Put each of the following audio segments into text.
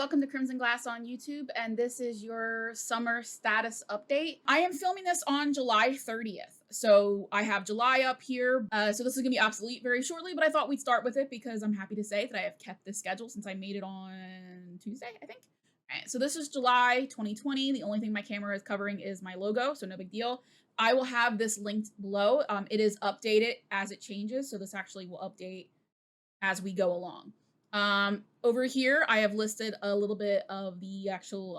welcome to Crimson Glass on YouTube, and this is your summer status update. I am filming this on July 30th, so I have July up here. So this is gonna be obsolete very shortly, but I thought we'd start with it because I'm happy to say that I have kept this schedule since I made it on Tuesday, I think. All right, so this is July 2020. The only thing my camera is covering is my logo, so no big deal. I will have this linked below. It is updated as it changes, so this actually will update as we go along. Over here, I have listed a little bit of the actual,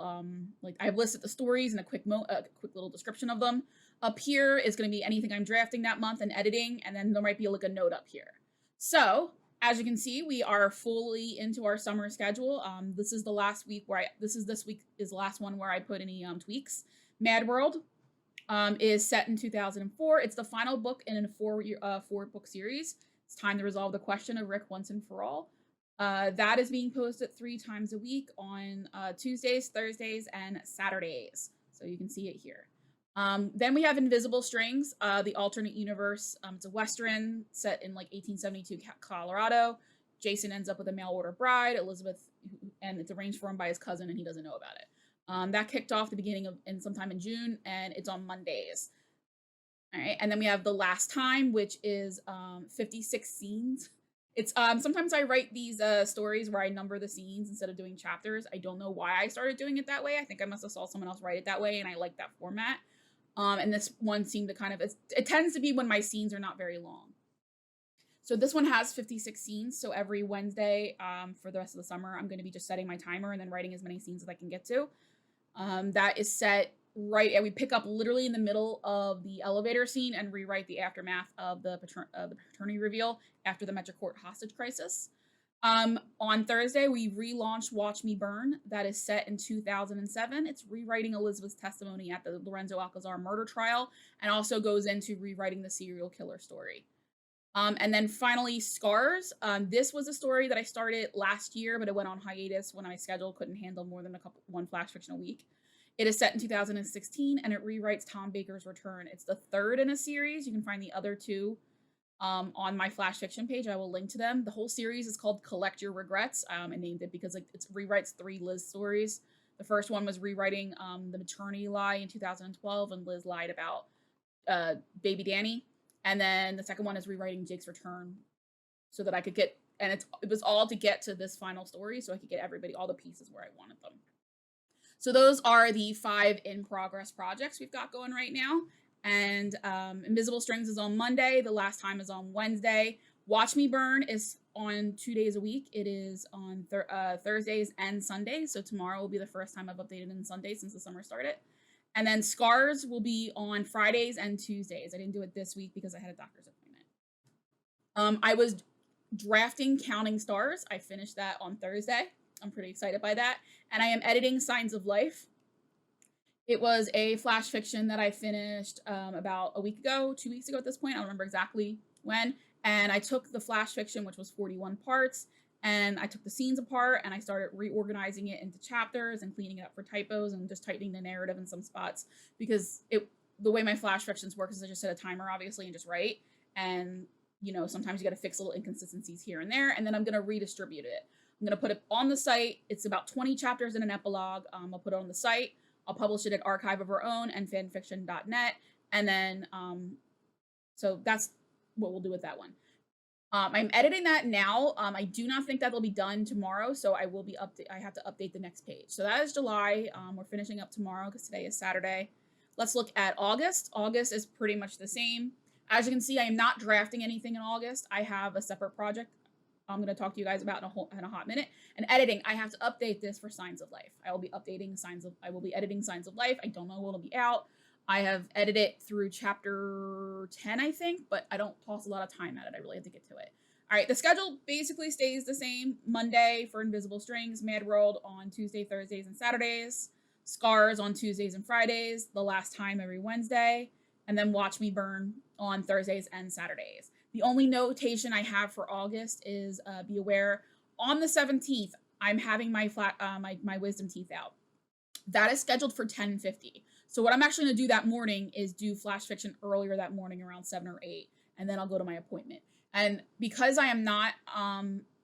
I have listed the stories and a quick little description of them. Up here is going to be anything I'm drafting that month and editing, and then there might be like a note up here. So, as you can see, we are fully into our summer schedule. This is the last week where this week is the last one where I put any tweaks. Mad World is set in 2004. It's the final book in a four book series. It's time to resolve the question of Rick once and for all. That is being posted 3 times a week on Tuesdays, Thursdays, and Saturdays. So you can see it here. Then we have Invisible Strings, the alternate universe. It's a Western set in like 1872 Colorado. Jason ends up with a mail order bride, Elizabeth, and it's arranged for him by his cousin, and he doesn't know about it. That kicked off the beginning of sometime in June, and it's on Mondays. All right, and then we have The Last Time, which is 56 scenes. It's sometimes I write these stories where I number the scenes instead of doing chapters. I don't know why I started doing it that way. I think I must have saw someone else write it that way, and I like that format. And this one seemed to kind of, it tends to be when my scenes are not very long. So this one has 56 scenes. So every Wednesday for the rest of the summer, I'm going to be just setting my timer and then writing as many scenes as I can get to. That is set right, and we pick up literally in the middle of the elevator scene and rewrite the aftermath of the paternity reveal after the Metrocourt hostage crisis. On Thursday, we relaunched Watch Me Burn. That is set in 2007. It's rewriting Elizabeth's testimony at the Lorenzo Alcazar murder trial and also goes into rewriting the serial killer story. And then finally, Scars. This was a story that I started last year, but it went on hiatus when my schedule couldn't handle more than one flash fiction a week. It is set in 2016, and it rewrites Tom Baker's return. It's the 3rd in a series. You can find the other 2 on my flash fiction page. I will link to them. The whole series is called Collect Your Regrets. I named it because it rewrites 3 Liz stories. The first one was rewriting the maternity lie in 2012, and Liz lied about baby Danny. And then the second one is rewriting Jake's return so that I could get, and it was all to get to this final story so I could get all the pieces where I wanted them. So those are the 5 in-progress projects we've got going right now. And Invisible Strings is on Monday. The Last Time is on Wednesday. Watch Me Burn is on 2 days a week. It is on Thursdays and Sundays. So tomorrow will be the first time I've updated on Sunday since the summer started. And then Scars will be on Fridays and Tuesdays. I didn't do it this week because I had a doctor's appointment. I was drafting Counting Stars. I finished that on Thursday. I'm pretty excited by that. And I am editing Signs of Life. It was a flash fiction that I finished about a week ago, 2 weeks ago at this point. I don't remember exactly when. And I took the flash fiction, which was 41 parts, and I took the scenes apart and I started reorganizing it into chapters and cleaning it up for typos and just tightening the narrative in some spots because the way my flash fictions work is I just set a timer, obviously, and just write. And, sometimes you got to fix little inconsistencies here and there. And then I'm going to redistribute it. I'm going to put it on the site. It's about 20 chapters and an epilogue. I'll put it on the site. I'll publish it at Archive of Our Own and fanfiction.net. And then, so that's what we'll do with that one. I'm editing that now. I do not think that'll be done tomorrow. So I have to update the next page. So that is July. We're finishing up tomorrow because today is Saturday. Let's look at August. August is pretty much the same. As you can see, I am not drafting anything in August. I have a separate project I'm going to talk to you guys about in a hot minute. And editing, I have to update this for Signs of Life. I will be editing Signs of Life. I don't know when it'll be out. I have edited it through chapter 10, I think, but I don't toss a lot of time at it. I really have to get to it. All right, the schedule basically stays the same. Monday for Invisible Strings, Mad World on Tuesday, Thursdays, and Saturdays. Scars on Tuesdays and Fridays. The Last Time every Wednesday. And then Watch Me Burn on Thursdays and Saturdays. The only notation I have for August is be aware, on the 17th, I'm having my wisdom teeth out. That is scheduled for 10:50. So what I'm actually going to do that morning is do flash fiction earlier that morning around 7 or 8, and then I'll go to my appointment. And because I am not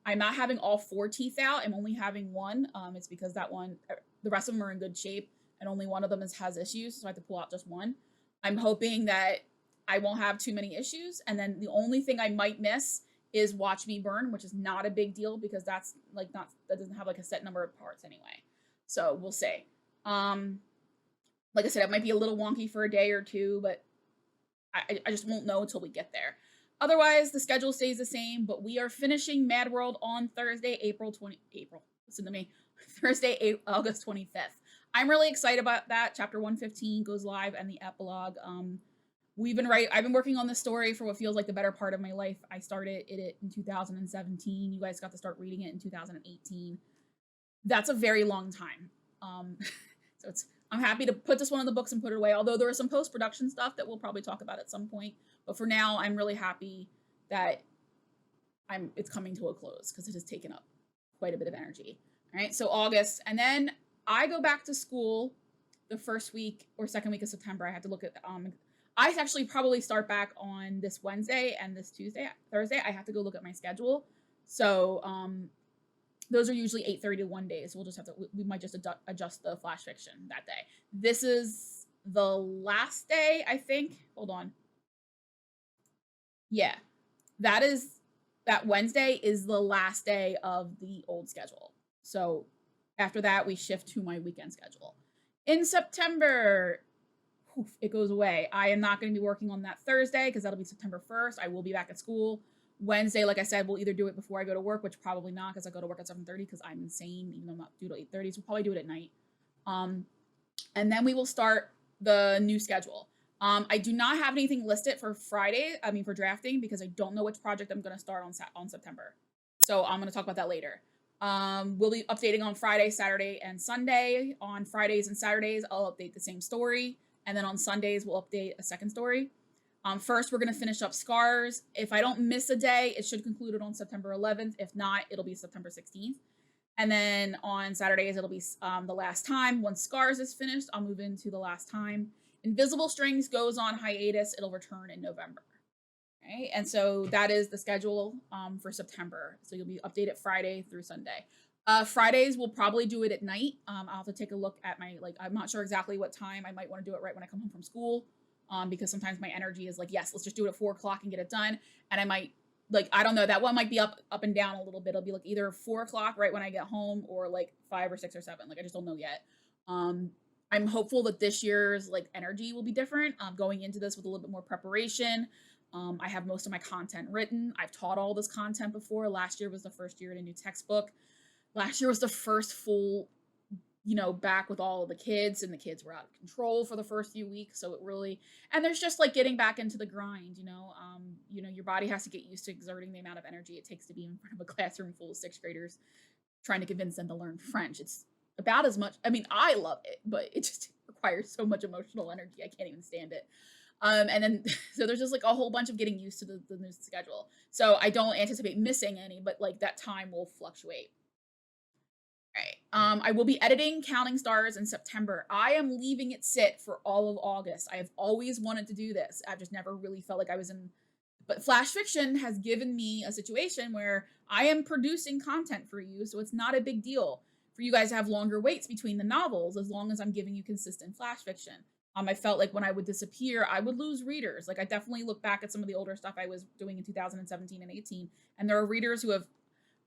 I'm not having all 4 teeth out. I'm only having one. It's because that one, the rest of them are in good shape, and only one of them has issues, so I have to pull out just one. I'm hoping that I won't have too many issues, and then the only thing I might miss is Watch Me Burn, which is not a big deal because that's like not that doesn't have like a set number of parts anyway. So we'll see. Like I said, it might be a little wonky for a day or two, but I just won't know until we get there. Otherwise, the schedule stays the same, but we are finishing Mad World on Thursday, listen to me, Thursday, August 25th. I'm really excited about that. Chapter 115 goes live and the epilogue. I've been working on this story for what feels like the better part of my life. I started it in 2017. You guys got to start reading it in 2018. That's a very long time. So I'm happy to put this one in the books and put it away, although there is some post-production stuff that we'll probably talk about at some point. But for now, I'm really happy that it's coming to a close because it has taken up quite a bit of energy. All right, so August, and then I go back to school the first week or second week of September. I have to look at I actually probably start back on this Wednesday and this Thursday. I have to go look at my schedule. So those are usually 8:30 to 1 days. We'll just have to, we might just adjust the flash fiction that day. This is the last day, I think. Hold on. Yeah, that Wednesday is the last day of the old schedule. So after that, we shift to my weekend schedule. In September, it goes away. I am not going to be working on that Thursday because that'll be September 1st. I will be back at school. Wednesday, like I said, we'll either do it before I go to work, which probably not because I go to work at 7:30 because I'm insane, even though I'm not due to 8:30. So we'll probably do it at night. And then we will start the new schedule. I do not have anything listed for for drafting, because I don't know which project I'm going to start on September. So I'm going to talk about that later. We'll be updating on Friday, Saturday, and Sunday. On Fridays and Saturdays, I'll update the same story. And then on Sundays, we'll update a second story. First, we're going to finish up Scars. If I don't miss a day, it should conclude it on September 11th. If not, it'll be September 16th. And then on Saturdays, it'll be The Last Time. Once Scars is finished, I'll move into The Last Time. Invisible Strings goes on hiatus. It'll return in November. Right? And so that is the schedule for September. So you'll be updated Friday through Sunday. Fridays, we'll probably do it at night. I'll have to take a look at I'm not sure exactly what time. I might want to do it right when I come home from school. Because sometimes my energy is like, yes, let's just do it at 4:00 and get it done. And I might, I don't know, that one might be up and down a little bit. It'll be like either 4:00 right when I get home, or like 5 or 6 or 7. I just don't know yet. I'm hopeful that this year's energy will be different. Going into this with a little bit more preparation. I have most of my content written. I've taught all this content before. Last year was the first year in a new textbook. Last year was the first full, back with all of the kids, and the kids were out of control for the first few weeks. So it really, and there's just getting back into the grind, your body has to get used to exerting the amount of energy it takes to be in front of a classroom full of 6th graders trying to convince them to learn French. It's about as much, I love it, but it just requires so much emotional energy. I can't even stand it. And then, so there's just a whole bunch of getting used to the new schedule. So I don't anticipate missing any, but that time will fluctuate. Right. I will be editing Counting Stars in September. I am leaving it sit for all of August. I have always wanted to do this. I've just never really felt like I was in. But Flash Fiction has given me a situation where I am producing content for you, so it's not a big deal for you guys to have longer waits between the novels, as long as I'm giving you consistent Flash Fiction. I felt like when I would disappear, I would lose readers. I definitely look back at some of the older stuff I was doing in 2017 and 18, and there are readers who have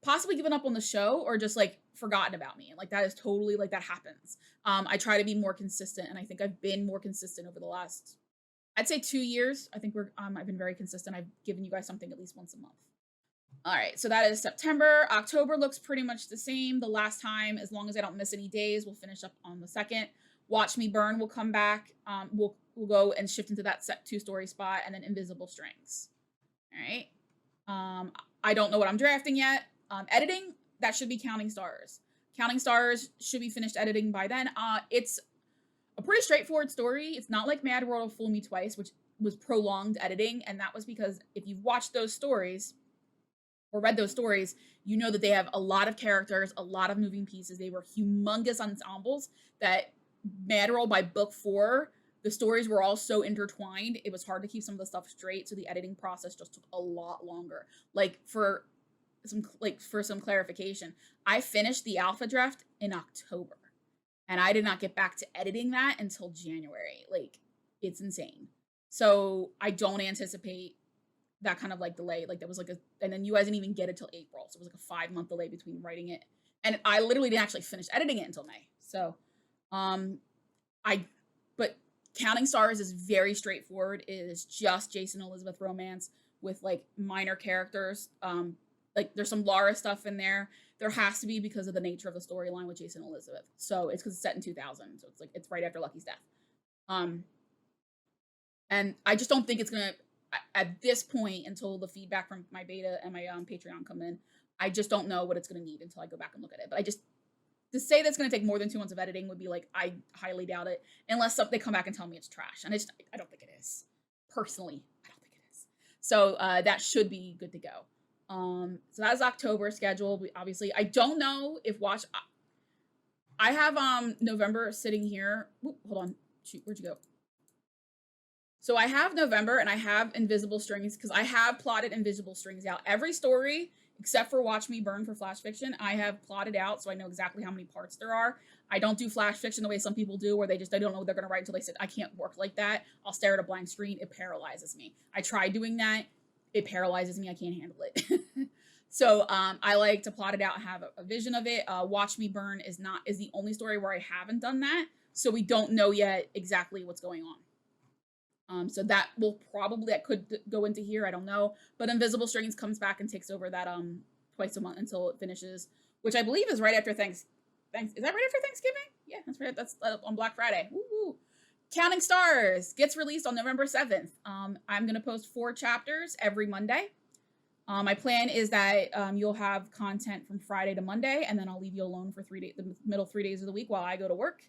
possibly given up on the show or just forgotten about me. And that is totally that happens. I try to be more consistent, and I think I've been more consistent over the last, I'd say 2 years. I think I've been very consistent. I've given you guys something at least once a month. All right, so that is September. October looks pretty much the same. The Last Time, as long as I don't miss any days, we'll finish up on the 2nd. Watch Me Burn will come back. We'll go and shift into that set 2-story spot, and then Invisible Strings. All right. I don't know what I'm drafting yet. Editing, that should be Counting Stars. Counting Stars should be finished editing by then. It's a pretty straightforward story. It's not like Mad World of Fool Me Twice, which was prolonged editing, and that was because if you've watched those stories or read those stories, you know that they have a lot of characters, a lot of moving pieces. They were humongous ensembles that Mad World by book 4, the stories were all so intertwined, it was hard to keep some of the stuff straight, so the editing process just took a lot longer. For for some clarification, I finished the alpha draft in October, and I did not get back to editing that until January. Like, it's insane. So I don't anticipate that kind of like delay. Like, there was like and then you guys didn't even get it till April, so it was like a 5-month delay between writing it, and I literally didn't actually finish editing it until May. So, I but Counting Stars is very straightforward. It is just Jason and Elizabeth romance with like minor characters. Like there's some Laura stuff in there. There has to be because of the nature of the storyline with Jason and Elizabeth. So it's because it's set in 2000. So it's like it's right after Lucky's death. And I just don't think it's gonna at this point until the feedback from my beta and my Patreon come in. I just don't know what it's gonna need until I go back and look at it. But I just to say that's going to take more than 2 months of editing would be like, I highly doubt it, unless they come back and tell me it's trash. And I don't think it is. Personally, I don't think it is. So that should be good to go. So that's October schedule. Obviously, I don't know if I have November sitting here. Oop, hold on. Shoot, where'd you go? So I have November and I have Invisible Strings because I have plotted Invisible Strings out. Every story except for Watch Me Burn for Flash Fiction, I have plotted out so I know exactly how many parts there are. I don't do Flash Fiction the way some people do where they don't know what they're going to write until they say, I can't work like that. I'll stare at a blank screen. It paralyzes me. I tried doing that. It paralyzes me. I can't handle it. So I like to plot it out and have a vision of it. Watch Me Burn is the only story where I haven't done that. So we don't know yet exactly what's going on. So that could go into here. I don't know. But Invisible Strings comes back and takes over that twice a month until it finishes, which I believe is right after Is that right after Thanksgiving? Yeah, that's right. That's on Black Friday. Woo-hoo. Counting Stars gets released on November 7th. I'm going to post 4 chapters every Monday. My plan is that you'll have content from Friday to Monday, and then I'll leave you alone for the middle 3 days of the week while I go to work.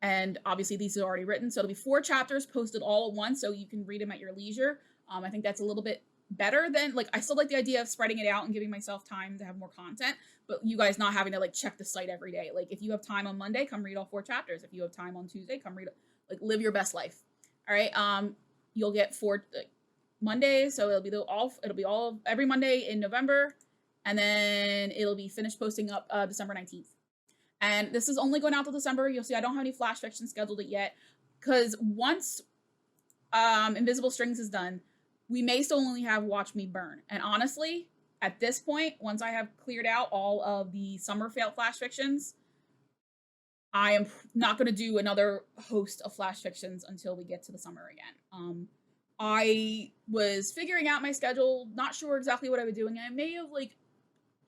And obviously these are already written. So it'll be 4 chapters posted all at once so you can read them at your leisure. I think that's a little bit better than, like, I still like the idea of spreading it out and giving myself time to have more content, but you guys not having to, like, check the site every day. Like, if you have time on Monday, come read all 4 chapters. If you have time on Tuesday, come read, like, live your best life. All right. You'll get 4 Mondays. So it'll be all every Monday in November. And then it'll be finished posting up December 19th. And this is only going out till December. You'll see I don't have any Flash Fiction scheduled it yet. Because once Invisible Strings is done, we may still only have Watch Me Burn. And honestly, at this point, once I have cleared out all of the summer Flash Fictions, I am not going to do another host of Flash Fictions until we get to the summer again. I was figuring out my schedule, not sure exactly what I was doing. I may have, like,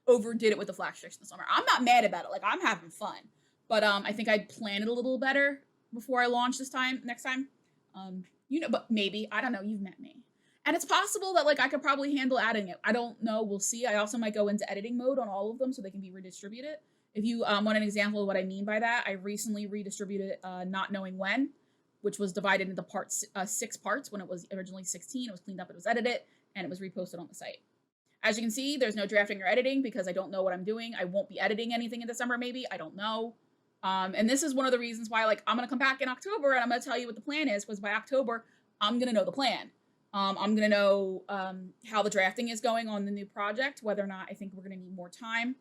overdid it with the Flash Fiction this summer. I'm not mad about it. Like, I'm having fun. But I think I'd plan it a little better before I launch next time. But maybe. I don't know. You've met me. And it's possible that, like, I could probably handle adding it. I don't know. We'll see. I also might go into editing mode on all of them so they can be redistributed. If you want an example of what I mean by that, I recently redistributed Not Knowing When, which was divided into 6 parts when it was originally 16. It was cleaned up, it was edited, and it was reposted on the site. As you can see, there's no drafting or editing because I don't know what I'm doing. I won't be editing anything in December, maybe. I don't know. And this is one of the reasons why, like, I'm going to come back in October and I'm going to tell you what the plan is, because by October, I'm going to know the plan. I'm going to know how the drafting is going on the new project, whether or not I think we're going to need more time.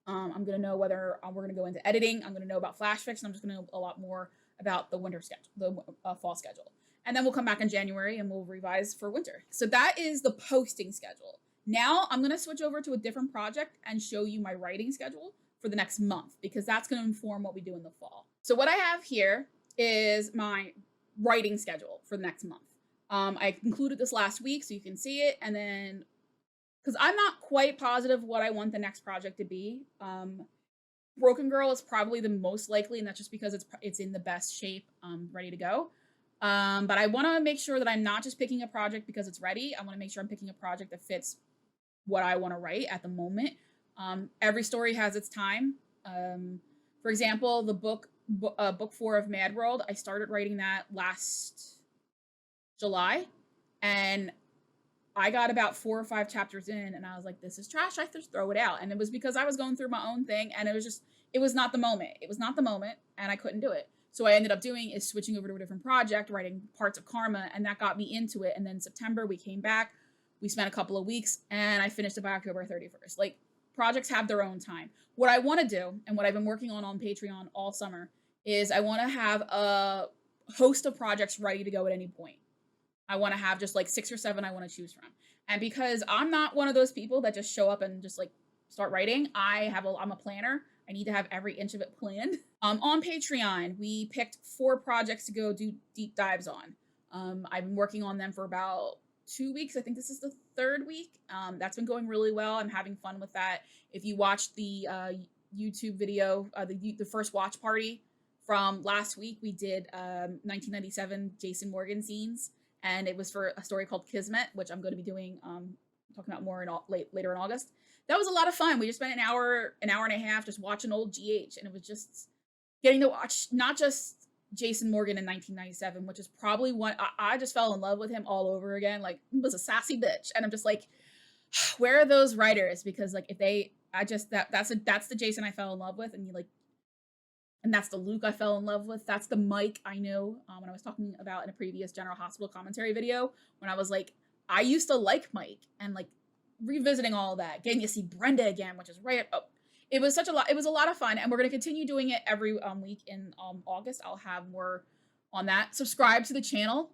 I'm going to know whether we're going to go into editing. I'm going to know about Flash Fiction. I'm just going to know a lot more about the winter schedule, the fall schedule. And then we'll come back in January and we'll revise for winter. So that is the posting schedule. Now I'm going to switch over to a different project and show you my writing schedule for the next month, because that's going to inform what we do in the fall. So what I have here is my writing schedule for the next month. I concluded this last week so you can see it. And then, because I'm not quite positive what I want the next project to be. Broken Girl is probably the most likely, and that's just because it's in the best shape, ready to go. But I want to make sure that I'm not just picking a project because it's ready. I want to make sure I'm picking a project that fits what I want to write at the moment. Every story has its time. For example, the book 4 of Mad World, I started writing that last July, and I got about 4 or 5 chapters in, and I was like, this is trash. I have to throw it out. And it was because I was going through my own thing, and it was not the moment. It was not the moment, and I couldn't do it. So what I ended up doing is switching over to a different project, writing parts of Karma, and that got me into it. And then September, we came back. We spent a couple of weeks and I finished it by October 31st. Like, projects have their own time. What I want to do, and what I've been working on Patreon all summer, is I want to have a host of projects ready to go at any point. I want to have just like 6 or 7 I want to choose from. And because I'm not one of those people that just show up and just like start writing, I'm a planner. I need to have every inch of it planned. On Patreon, we picked 4 projects to go do deep dives on. I've been working on them for about 2 weeks. I think this is the 3rd week. That's been going really well. I'm having fun with that. If you watched the YouTube video, the first watch party from last week, we did 1997 Jason Morgan scenes, and it was for a story called Kismet, which I'm going to be doing, talking about more later in August. That was a lot of fun. We just spent an hour and a half just watching old GH, and it was just getting to watch not just Jason Morgan in 1997, which is probably one I just fell in love with him all over again. Like, he was a sassy bitch, and I'm just like, where are those writers? Because like, if they, that's the Jason I fell in love with, and you like, and that's the Luke I fell in love with. That's the Mike I know. When I was talking about in a previous General Hospital commentary video, when I was like, I used to like Mike, and like revisiting all of that, getting to see Brenda again, which is right. Oh, it was such a lot. It was a lot of fun, and we're going to continue doing it every week in August. I'll have more on that. Subscribe to the channel.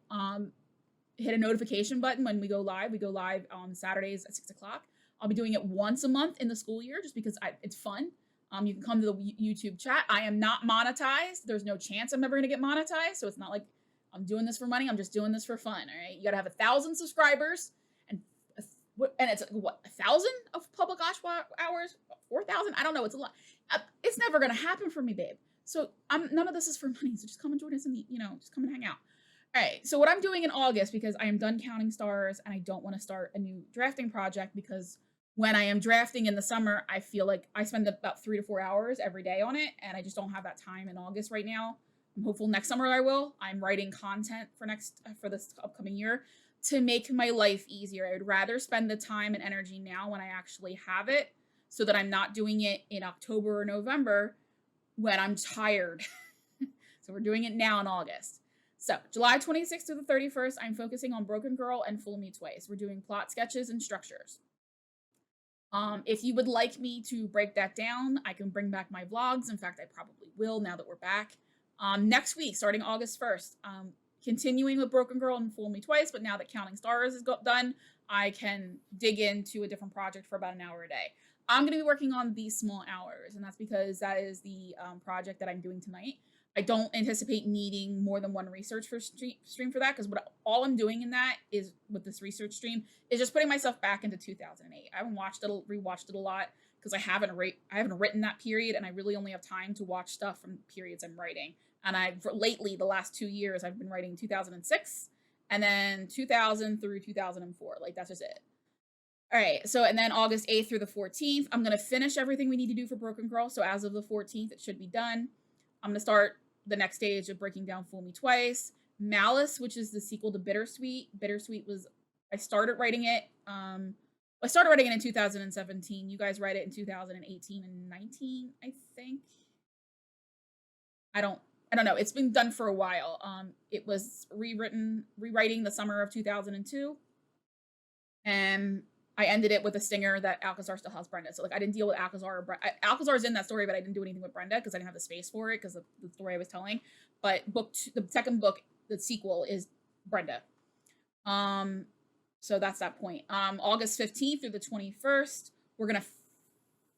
Hit a notification button when we go live. We go live on Saturdays at 6 o'clock. I'll be doing it once a month in the school year, just because it's fun. You can come to the YouTube chat. I am not monetized. There's no chance I'm ever going to get monetized, so it's not like I'm doing this for money. I'm just doing this for fun. All right, you got to have 1,000 subscribers, and it's what, 1,000 of public hours, 4,000. I don't know. It's a lot. It's never going to happen for me, babe. So none of this is for money. So just come and join us just come and hang out. All right. So what I'm doing in August, because I am done counting stars and I don't want to start a new drafting project, because when I am drafting in the summer, I feel like I spend about 3 to 4 hours every day on it, and I just don't have that time in August right now. I'm hopeful next summer I will. I'm writing content for this upcoming year to make my life easier. I would rather spend the time and energy now when I actually have it, so that I'm not doing it in October or November when I'm tired. So we're doing it now in August. So July 26th to the 31st, I'm focusing on Broken Girl and Fool Me Twice. We're doing plot sketches and structures. If you would like me to break that down, I can bring back my vlogs. In fact, I probably will now that we're back. Next week, starting August 1st, continuing with Broken Girl and Fool Me Twice, but now that Counting Stars is done, I can dig into a different project for about an hour a day. I'm going to be working on These Small Hours, and that's because that is the project that I'm doing tonight. I don't anticipate needing more than one research stream for that, because all I'm doing in that is, with this research stream, is just putting myself back into 2008. I haven't rewatched it a lot, because I haven't written that period, and I really only have time to watch stuff from periods I'm writing. And lately, the last 2 years, I've been writing 2006, and then 2000 through 2004. Like, that's just it. All right, so, and then August 8th through the 14th, I'm going to finish everything we need to do for Broken Girl. So as of the 14th, it should be done. I'm going to start the next stage of breaking down Fool Me Twice. Malice, which is the sequel to Bittersweet. Bittersweet was, I started writing it in 2017. You guys write it in 2018 and 19, I think. I don't know. It's been done for a while. It was rewriting the summer of 2002. And I ended it with a stinger that Alcazar still has Brenda. So like, I didn't deal with Alcazar or Brenda. Alcazar's in that story, but I didn't do anything with Brenda because I didn't have the space for it because of the story I was telling. But the second book, the sequel, is Brenda. So that's that point. August 15th through the 21st, we're gonna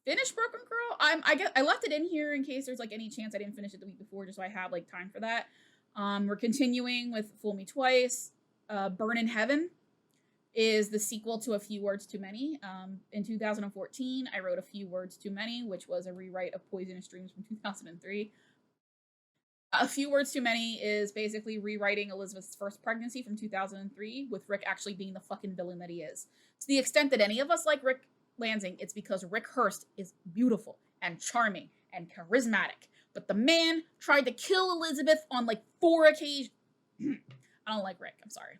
finish Broken Girl. I left it in here in case there's like any chance I didn't finish it the week before, just so I have like time for that. We're continuing with Fool Me Twice. Burn in Heaven is the sequel to A Few Words Too Many. In 2014, I wrote A Few Words Too Many, which was a rewrite of Poisonous Dreams from 2003. A Few Words Too Many is basically rewriting Elizabeth's first pregnancy from 2003, with Rick actually being the fucking villain that he is. To the extent that any of us like Rick Lansing, it's because Rick Hurst is beautiful and charming and charismatic. But the man tried to kill Elizabeth on like 4 occasions. I don't like Rick, I'm sorry.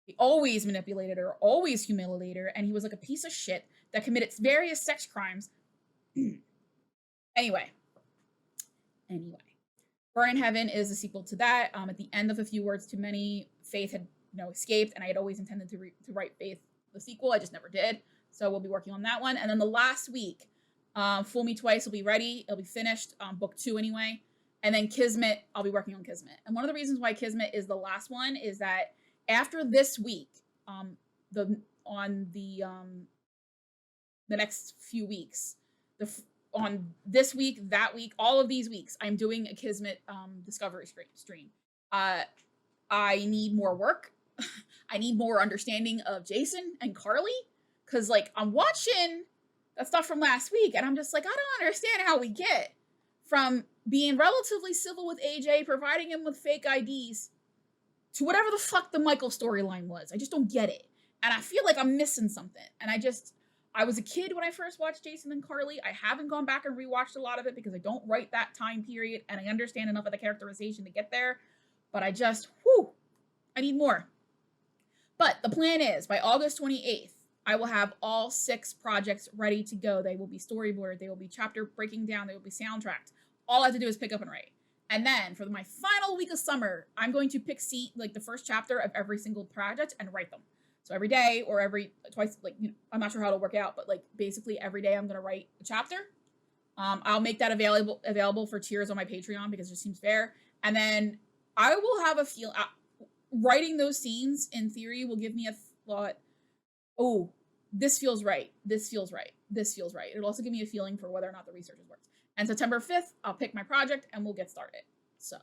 He always manipulated her, always humiliated her, and he was like a piece of shit that committed various sex crimes. Anyway. Burn in Heaven is a sequel to that. At the end of A Few Words Too Many, Faith had escaped, and I had always intended to write Faith the sequel. I just never did. So we'll be working on that one. And then the last week, Fool Me Twice will be ready. It'll be finished, book 2 anyway. And then Kismet, I'll be working on Kismet. And one of the reasons why Kismet is the last one is that after this week, the next few weeks, on this week, that week, all of these weeks, I'm doing a Kismet discovery stream. I need more work. I need more understanding of Jason and Carly, because like I'm watching that stuff from last week and I'm just like, I don't understand how we get from being relatively civil with AJ, providing him with fake IDs, to whatever the fuck the Michael storyline was. I just don't get it. And I feel like I'm missing something. And I was a kid when I first watched Jason and Carly. I haven't gone back and rewatched a lot of it because I don't write that time period and I understand enough of the characterization to get there. But I need more. But the plan is by August 28th, I will have all 6 projects ready to go. They will be storyboarded. They will be chapter breaking down. They will be soundtracked. All I have to do is pick up and write. And then for my final week of summer, I'm going to pick the first chapter of every single project and write them. So every day or twice, I'm not sure how it'll work out, but basically every day I'm going to write a chapter. I'll make that available for tiers on my Patreon because it just seems fair. And then I will have a feel. Writing those scenes in theory will give me a thought. Oh, this feels right. This feels right. This feels right. It'll also give me a feeling for whether or not the research has worked. And September 5th, I'll pick my project and we'll get started. So,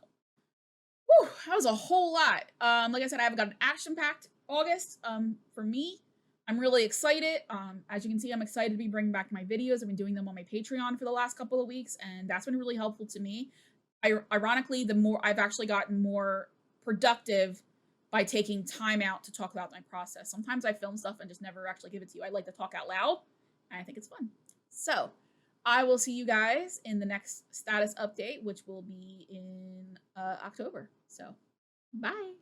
that was a whole lot. Like I said, I haven't got an action-packed August. For me, I'm really excited. As you can see, I'm excited to be bringing back my videos. I've been doing them on my Patreon for the last couple of weeks, and that's been really helpful to me. Ironically, the more I've actually gotten more productive by taking time out to talk about my process. Sometimes I film stuff and just never actually give it to you. I like to talk out loud, and I think it's fun. So I will see you guys in the next status update, which will be in October. So bye.